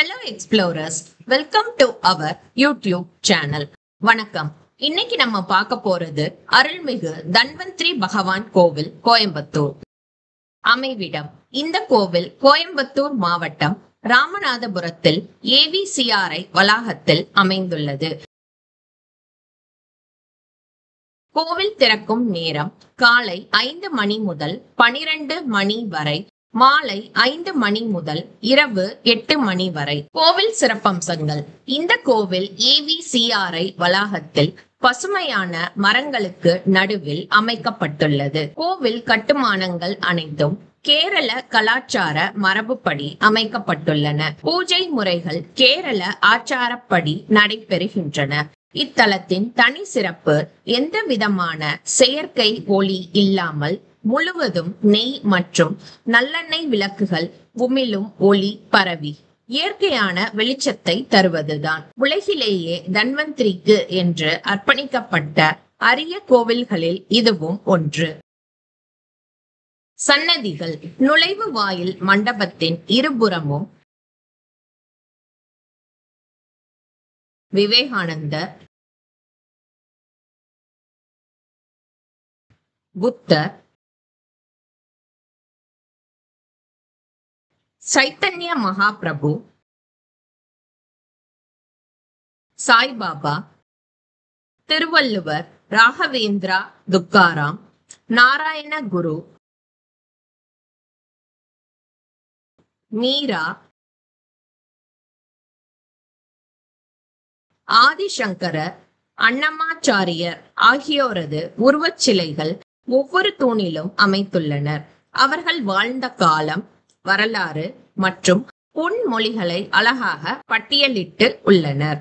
Hello explorers, welcome to our YouTube channel. வணக்கம். இன்னைக்கு நம்ம பார்க்க போறது அருள்மிகு தன்வந்திரி பகவான் கோவில் கோயம்புத்தூர். அமைவிடம் இந்த கோவில் கோயம்புத்தூர் மாவட்டம் ராமநாதபுரத்தில் AVCRI வளாகத்தில் அமைந்துள்ளது. கோவில் திறக்கும் நேரம் காலை 5 மணி முதல் 12 மணி வரை, மாலை 5 மணி முதல் இரவு 8 மணி வரை. கோவில் சிறப்பம்சங்கள். இந்த கோவில் AVCRI வளாகத்தில் பசுமையான மரங்களுக்கு நடுவில் அமைக்கப்பட்டுள்ளது. கோவில் கட்டுமானங்கள் அனைத்தும் கேரள கலாச்சார மரபுப்படி அமைக்கப்பட்டுள்ளன. பூஜை முறைகள் கேரள ஆச்சாரப்படி நடைபெறுகின்றன. இத்தலத்தின் தனி சிறப்பு எந்த விதமான செயற்கை ஒளி இல்லாமல் முழுவதும் நெய் மற்றும் நல்லெண்ணெய் விளக்குகள் உமிழும் ஒளி பரவி இயற்கையான வெளிச்சத்தை தருவதுதான். உலகிலேயே தன்வந்திரிக்கு என்று அர்ப்பணிக்கப்பட்ட அரிய கோவில்களில் இதுவும் ஒன்று. சன்னதிகள். நுழைவு வாயில் மண்டபத்தின் இருபுறமும் விவேகானந்தர், புத்தர், சைத்தன்ய மகாபிரபு, சாய்பாபா, திருவள்ளுவர், ராகவேந்திரா துக்காராம், நாராயண குரு, மீரா, ஆதிசங்கரர், அன்னமாச்சாரியர் ஆகியோரது உருவச் சிலைகள் ஒவ்வொரு தூணிலும் அமைத்துள்ளனர். அவர்கள் வாழ்ந்த காலம், வரலாறு மற்றும் பொன்மொழிகளை அழகாக பட்டியலிட்டு உள்ளனர்.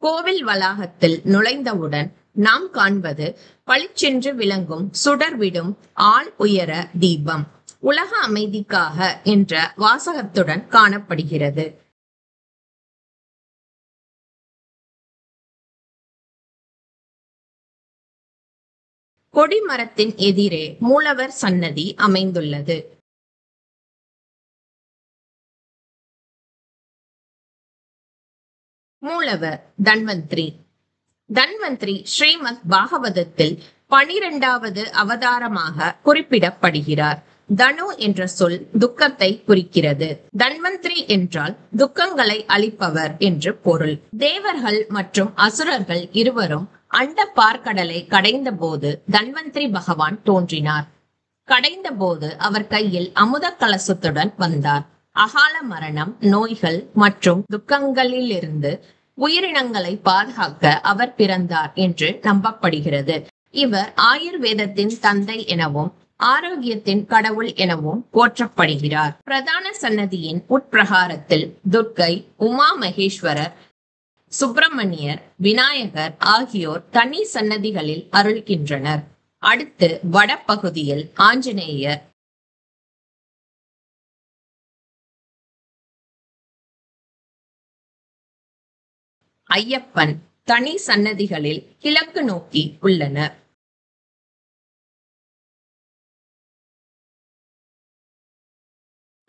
கோவில் வளாகத்தில் நுழைந்தவுடன் நாம் காண்பது பளிச்சென்று விளங்கும் சுடர்விடும் ஆள் உயர தீபம். உலக அமைதிக்காக என்ற வாசகத்துடன் காணப்படுகிறது. கொடிமரத்தின் எதிரே மூலவர் சன்னதி அமைந்துள்ளது. மூலவர் தன்வந்திரி. தன்வந்திரி ஸ்ரீமத் பாகவதத்தில் 12வது அவதாரமாக குறிப்பிடப்படுகிறார். தனு என்ற சொல் துக்கத்தை குறிக்கிறது. தன்வந்திரி என்றால் துக்கங்களை அளிப்பவர் என்று பொருள். தேவர்கள் மற்றும் அசுரர்கள் இருவரும் அண்ட பார்க்கடலை கடைந்த போது தன்வந்திரி பகவான் தோன்றினார். கடைந்த போது அவர் கையில் அமுத கலசத்துடன் வந்தார். அகால மரணம், நோய்கள் மற்றும் துக்கங்களிலிருந்து உயிரினங்களை பாதுகாக்க அவர் பிறந்தார் என்று நம்பப்படுகிறது. இவர் ஆயுர்வேதத்தின் தந்தை எனவும் ஆரோக்கியத்தின் கடவுள் எனவும் போற்றப்படுகிறார். பிரதான சன்னதியின் உட்பிரகாரத்தில் துர்க்கை, உமா மகேஸ்வரர், சுப்பிரமணியர், விநாயகர் ஆகியோர் தனி சன்னதிகளில் அருள்கின்றனர். அடுத்து வடபகுதியில் ஆஞ்சநேயர், ஐயப்பன் தனி சன்னதிகளில் கிழக்கு நோக்கி உள்ளனர்.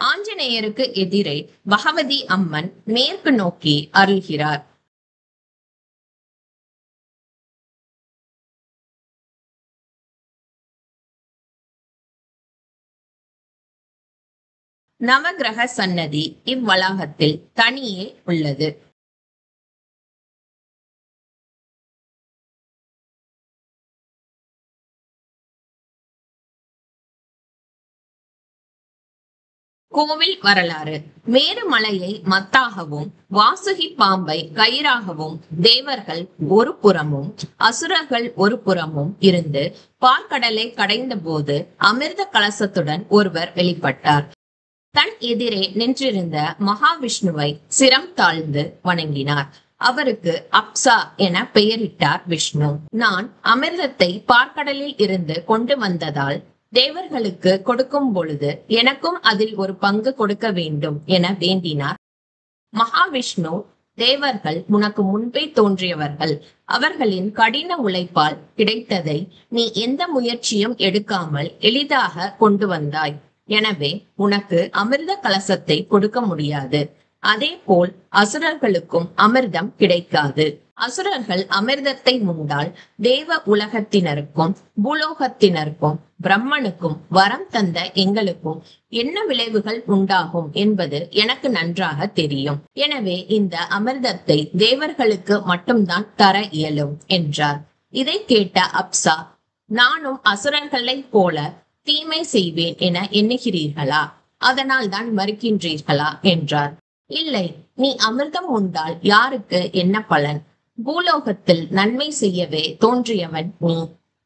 ஆஞ்சநேயருக்கு எதிரே பகவதி அம்மன் மேற்கு நோக்கி அருள்கிறார். நவகிரக சன்னதி இவ்வளாகத்தில் தனியே உள்ளது. கோவில் வரலாறு. மேருமலையை மத்தாகவும் வாசுகி பாம்பை கயிறாகவும் தேவர்கள் ஒரு புறமும் அசுரர்கள் ஒரு புறமும் இருந்து பார்க்கடலை கடைந்த போது அமிர்த கலசத்துடன் ஒருவர் வெளிப்பட்டார். தன் எதிரே நின்றிருந்த மகாவிஷ்ணுவை சிரம் தாழ்ந்து வணங்கினார். அவருக்கு அப்சா என பெயரிட்டார் விஷ்ணு. நான் அமிர்தத்தை பார்க்கடலில் இருந்து கொண்டு வந்ததால் தேவர்களுக்கு கொடுக்கும் பொழுது எனக்கும் அதில் ஒரு பங்கு கொடுக்க வேண்டும் என வேண்டினார். மகாவிஷ்ணு, தேவர்கள் உனக்கு முன்பே தோன்றியவர்கள், அவர்களின் கடின உழைப்பால் கிடைத்ததை நீ எந்த முயற்சியும் எடுக்காமல் எளிதாக கொண்டு வந்தாய். எனவே உனக்கு அமிர்த கலசத்தை கொடுக்க முடியாது. அதே போல் அசுரர்களுக்கும் அமிர்தம் கிடைக்காது. அசுரர்கள் அமிர்தத்தை உண்டால் தேவ உலகத்தினருக்கும் பூலோகத்தினருக்கும் பிரம்மனுக்கும் வரம் தந்த எங்களுக்கும் என்ன விளைவுகள் உண்டாகும் என்பது எனக்கு நன்றாக தெரியும். எனவே இந்த அமிர்தத்தை தேவர்களுக்கு மட்டும்தான் தர இயலும் என்றார். இதை கேட்ட அப்சா, நானும் அசுரர்களைப் போல தீமை செய்வேன் என எண்ணுகிறீர்களா? அதனால் தான் மறுக்கின்றீர்களா என்றார். இல்லை, நீ அமிர்தம் உண்டால் யாருக்கு என்ன பலன்? பூலோகத்தில் நன்மை செய்யவே தோன்றியவன் நீ.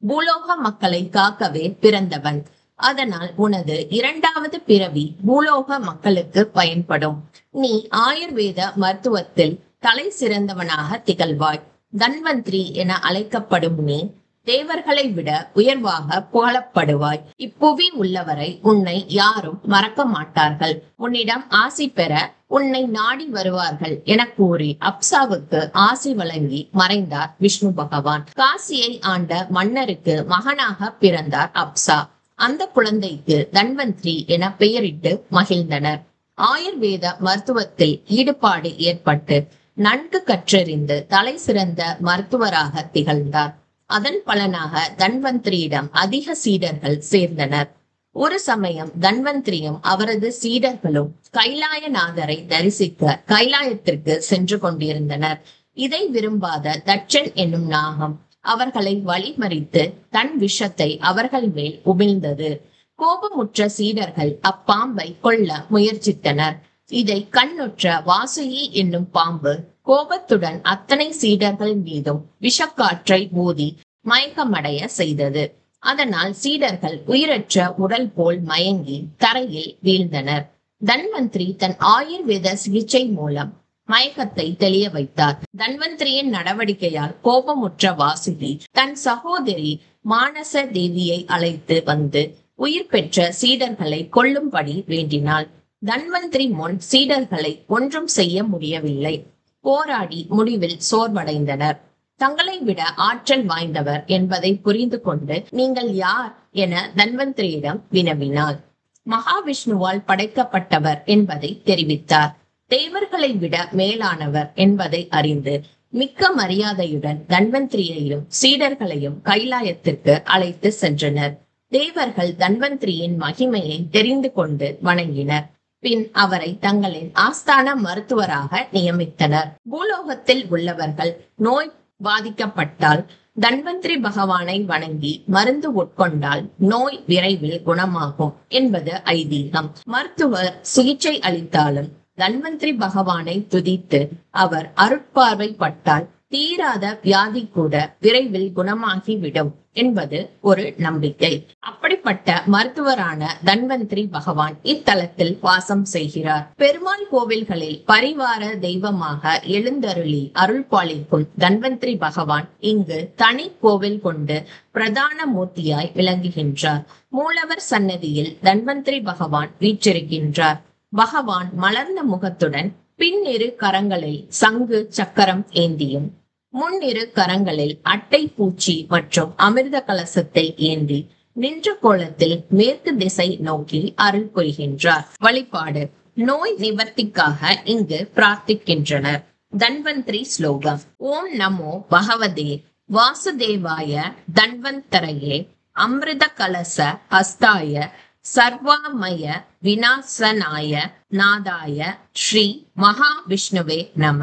பூலோக மக்களை காக்கவே பிறந்தவன். அதனால் உனது இரண்டாவது பிறவி பூலோக மக்களுக்கு பயன்படும். நீ ஆயுர்வேத மருத்துவத்தில் தலை சிறந்தவனாக திகழ்வாய். தன்வந்திரி என அழைக்கப்படும் நீ தேவர்களை விட உயர்வாக புகழப்படுவாய். இப்புவி உள்ளவரை உன்னை யாரும் மறக்க மாட்டார்கள். உன்னிடம் ஆசி பெற உன்னை நாடி வருவார்கள் என கூறி அப்சாவுக்கு ஆசி வழங்கி மறைந்தார் விஷ்ணு பகவான். காசியை ஆண்ட மன்னருக்கு மகனாக பிறந்தார் அப்சா. அந்த குழந்தைக்கு தன்வந்திரி என பெயரிட்டு மகிழ்ந்தனர். ஆயுர்வேத மருத்துவத்தில் ஈடுபாடு ஏற்பட்டு நன்கு கற்றறிந்து தலை சிறந்த மருத்துவராக திகழ்ந்தார். அதன் பலனாக தன்வந்திரியிடம் அதிக சீடர்கள் சேர்ந்தனர். ஒரு சமயம் தன்வந்திரியும் அவரது சீடர்களும் கைலாயநாதரை தரிசிக்க கைலாயத்திற்கு சென்று கொண்டிருந்தனர். இதை விரும்பாத தட்சன் என்னும் நாகம் அவர்களை வழிமறித்து தன் விஷத்தை அவர்கள் மேல் உமிழ்ந்தது. கோபமுற்ற சீடர்கள் அப்பாம்பை கொல்ல முயற்சித்தனர். இதை கண்ணுற்ற வாசுகி என்னும் பாம்பு கோபத்துடன் அத்தனை சீடர்கள் மீதும் விஷக்காற்றை ஊதி மயக்கமடைய செய்தது. அதனால் சீடர்கள் உயிரற்ற உடல் போல் மயங்கி தரையில் வீழ்ந்தனர். தன்வந்திரி தன் ஆயுர்வேத சிகிச்சை மூலம் மயக்கத்தை தெளிய வைத்தார். தன்வந்திரியின் நடவடிக்கையால் கோபமுற்ற வாசுகி தன் சகோதரி மானச தேவியை அழைத்து வந்து உயிர் பெற்ற சீடர்களை கொல்லும்படி வேண்டினாள். தன்வந்திரி முன் சீடர்களை ஒன்றும் செய்ய முடியவில்லை. போராடி முடிவில் சோர்வடைந்தனர். தங்களை விட ஆற்றல் வாய்ந்தவர் என்பதை புரிந்து கொண்டு நீங்கள் யார் என தன்வந்திரியிடம் வினவினாள். மகாவிஷ்ணுவால் படைக்கப்பட்டவர் என்பதை தெரிவித்தார். தேவர்களை விட மேலானவர் என்பதை அறிந்து மிக்க மரியாதையுடன் தன்வந்திரியையும் சீடர்களையும் கைலாயத்திற்கு அழைத்து சென்றனர். தேவர்கள் தன்வந்திரியின் மகிமையை தெரிந்து கொண்டு வணங்கினர். பின் அவரை தங்களின் ஆஸ்தான மருத்துவராக நியமித்தனர். பூலோகத்தில் உள்ளவர்கள் நோய் பாதிக்கப்பட்டால் தன்வந்திரி பகவானை வணங்கி மருந்து உட்கொண்டால் நோய் விரைவில் குணமாகும் என்பது ஐதீகம். மருத்துவர் சிகிச்சை அளித்தாலும் தன்வந்திரி பகவானை துதித்து அவர் அருட்பார்வை பட்டால் தீராத வியாதி கூட விரைவில் குணமாகிவிடும் என்பது ஒரு நம்பிக்கை. அப்படிப்பட்ட மருத்துவரான தன்வந்திரி பகவான் இத்தலத்தில் வாசம் செய்கிறார். பெருமாள் கோவில்களில் பரிவார தெய்வமாக எழுந்தருளி அருள் பாலிக்கும் தன்வந்திரி பகவான் இங்கு தனி கோவில் கொண்டு பிரதான மூர்த்தியாய் விளங்குகின்றார். மூலவர் சன்னதியில் தன்வந்திரி பகவான் வீற்றிருக்கின்றார். பகவான் மலர்ந்த முகத்துடன் பின்னிரு கரங்களில் சங்கு சக்கரம் ஏந்தியும் முன்னிரு கரங்களில் அட்டை பூச்சி மற்றும் அமிர்த கலசத்தை ஏந்தி நின்ற கோலத்தில் மேற்கு திசை நோக்கி அருள் புரிகின்றார். வழிபாடு. நோய் நிவர்த்திக்காக இங்கு பிரார்த்திக்கின்றனர். தன்வந்திரி ஸ்லோகம். ஓம் நமோ பகவதே வாசுதேவாய தன்வந்தரையே அமிர்த கலச ஹஸ்தாய சர்வாமய விநாசனாய நாதாய ஸ்ரீ மகாவிஷ்ணுவே நம.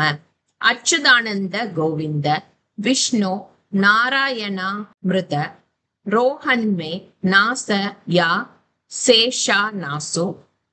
அச்சுதானந்த கோவிந்த விஷ்ணு நாராயணா மிருத ரோஹன்மே நாச யா சேஷா நாசு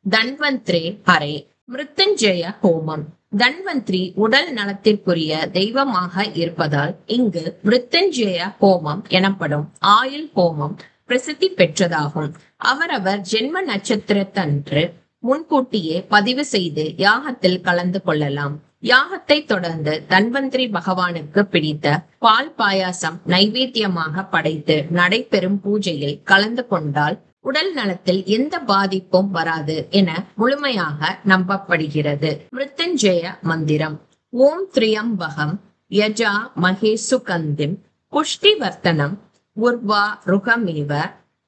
தன்வந்திரே ஹரே. மிருத்யுஞ்சய ஹோமம். தன்வந்திரி உடல் நலத்திற்குரிய தெய்வமாக இருப்பதால் இங்கு மிருத்யுஞ்சய ஹோமம் எனப்படும் ஆயுள் ஹோமம் பிரசித்தி பெற்றதாகும். அவரவர் ஜென்ம நட்சத்திரத்தன்று முன்கூட்டியே பதிவு செய்து யாகத்தில் கலந்து கொள்ளலாம். யாகத்தை தொடர்ந்து தன்வந்திரி பகவானுக்கு பிடித்த பால் பாயாசம் நைவேத்தியமாக படைத்து நடைபெறும் பூஜையில் கலந்து கொண்டால் உடல் நலத்தில் எந்த பாதிப்பும் வராது என முழுமையாக நம்பப்படுகிறது. மிருத்யுஞ்சய மந்திரம். ஓம் திரியம்பகம் யஜா மகேசு கந்திம் புஷ்டிவர்த்தனம் உர்வா ருகமேவ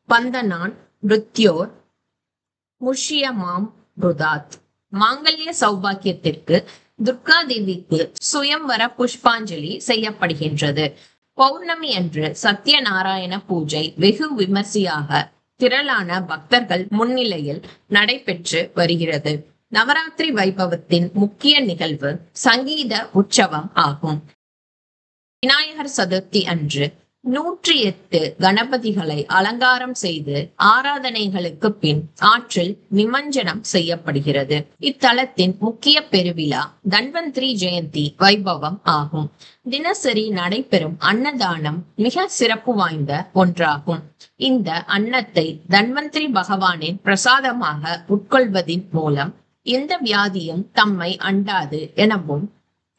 பந்தனான் மிருத்யோர் முஷ்யமாம் ருதாத். மாங்கல்ய சௌபாக்கியத்திற்கு துர்கா தேவிக்கு சுயம்வர புஷ்பாஞ்சலி செய்யப்படுகின்றது. பௌர்ணமி அன்று சத்யநாராயண பூஜை வெகு விமர்சையாக திரளான பக்தர்கள் முன்னிலையில் நடைபெற்று வருகிறது. நவராத்திரி வைபவத்தின் முக்கிய நிகழ்வு சங்கீத உற்சவம் ஆகும். விநாயகர் சதுர்த்தி அன்று 108 கணபதிகளை அலங்காரம் செய்து ஆராதனைகளுக்கு பின் ஆற்றில் நிமஞ்சனம் செய்யப்படுகிறது. இத்தலத்தின் முக்கிய பெருவிழா தன்வந்திரி ஜெயந்தி வைபவம் ஆகும். தினசரி நடைபெறும் அன்னதானம் மிக சிறப்பு வாய்ந்த ஒன்றாகும். இந்த அன்னத்தை தன்வந்திரி பகவானின் பிரசாதமாக உட்கொள்வதின் மூலம் எந்த வியாதியும் தம்மை அண்டாது எனவும்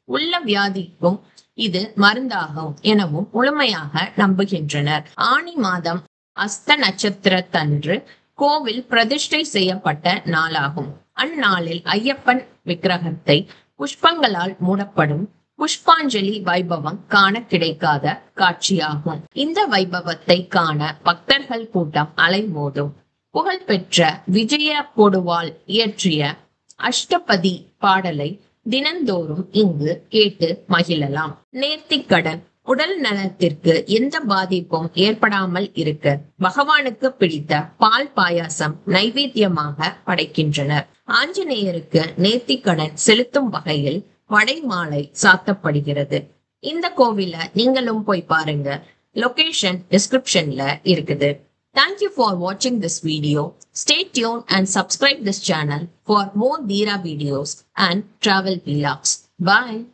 உள்ள வியாதிக்கும் இது மருந்தாகும் எனவும் முழுமையாக நம்புகின்றனர். ஆனி மாதம் அஸ்த நட்சத்திரத்தன்று கோவில் பிரதிஷ்டை செய்யப்பட்ட நாளாகும். அந்நாளில் ஐயப்பன் விக்கிரகத்தை புஷ்பங்களால் மூடப்படும் புஷ்பாஞ்சலி வைபவம் காண கிடைக்காத காட்சியாகும். இந்த வைபவத்தை காண பக்தர்கள் கூட்டம் அலைமோதும். புகழ்பெற்ற விஜய பொடுவால் இயற்றிய அஷ்டபதி பாடலை தினந்தோறும் இங்கு கேட்டு மகிழலாம். நேர்த்திக்கடன் உடல் நலத்திற்கு எந்த பாதிப்பும் ஏற்படாமல் இருக்க பகவானுக்கு பிடித்த பால் பாயாசம் நைவேத்தியமாக படைக்கின்றனர். ஆஞ்சநேயருக்கு நேர்த்திக்கடன் செலுத்தும் வகையில் வடை மாலை சாத்தப்படுகிறது. இந்த கோவில நீங்களும் போய் பாருங்க. லொகேஷன் டிஸ்கிரிப்ஷன்ல இருக்குது. Thank you for watching this video. Stay tuned and subscribe this channel for more Dheera videos and travel vlogs. Bye.